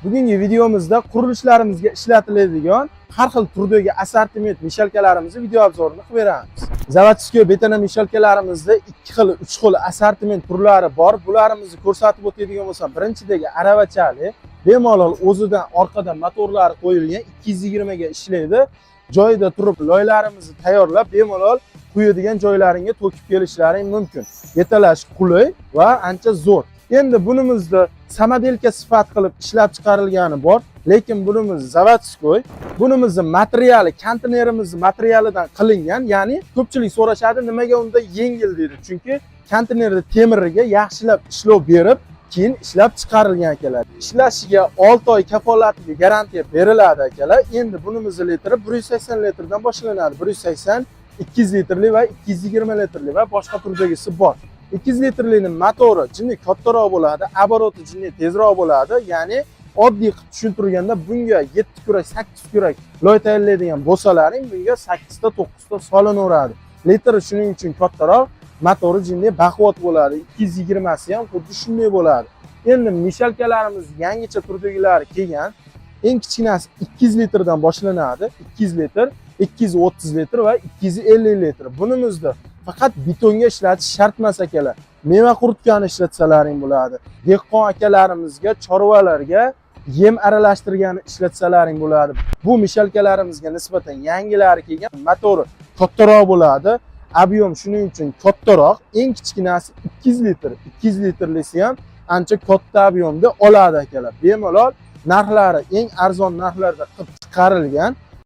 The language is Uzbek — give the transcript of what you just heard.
Bugungi videomizda qurilishlarimizga ishlatiladigan har xil turdagi assortiment mishalkalarimizni video obzorini qilib beramiz. Zavodskiy betona mishalkalarimizda 2 xil, 3 xil assortiment turlari bor. Bularimizni ko'rsatib o'tadigan bo'lsam, birinchidagi aravachali, bemalol o'zidan orqadan motorlari qo'yilgan 220 ga ishlaydi. Joyida turib loylarimizni tayyorlab, bemalol quyadigan joylaringga to'kib kelishlaring mumkin. Yetalash qulay va ancha zo'r. Endi bunimizda samodelka sifat qilib ishlab chiqarilgani bor, lekin bunimiz zavodskiy. Bunimizning materiali konteynerimiz materialidan qilingan, ya'ni ko'pchilik so'rashadi, nimaga unda yengil deydi. Chunki konteynerda temiriga yaxshilab ishlov berib, keyin ishlab chiqarilgan akalar. Ishlashiga 6 oy kafolatli garantiya beriladi akalar. Endi bunimizning litri 180 litrdan boshlanadi. 180, 200 litrli va 220 litrli va boshqa turdagisi bor. 200 litrlining motori jinni kattaroq bo'ladi, oboroti jinni tezroq bo'ladi. Ya'ni oddiy qilib tushuntirganda bunga 7 kurak, 8 kurak loy tayyorlaydigan bo'lsalaring, bunga 8 ta, 9 ta solinaveradi. Litri shuning uchun kattaroq, motori jinni baquvvat bo'ladi. 220 si ham xuddi shunday bo'ladi. Endi mishalkalarimiz yangicha turdagilari kelgan. Eng kichkinasi 200 litrdan boshlanadi. 200 litr, 230 litr va 250 litr. Bunimizda faqat betonga ishlatish shart emas akalar. Meva quritkani ishlatsalaring bo'ladi. Dehqon akalarimizga, chorvalarga yem aralashtirgani ishlatsalaring bo'ladi. Bu mishalkalarimizga nisbatan yangilari kelgan, motori kattaroq bo'ladi. Ob'yom shuning uchun kattaroq. Eng kichkinasi 200 litr. 200 litrlisi ham ancha katta ob'yomda oladi akalar. Bemalol narxlari eng arzon narxlarda qilib chiqarilgan.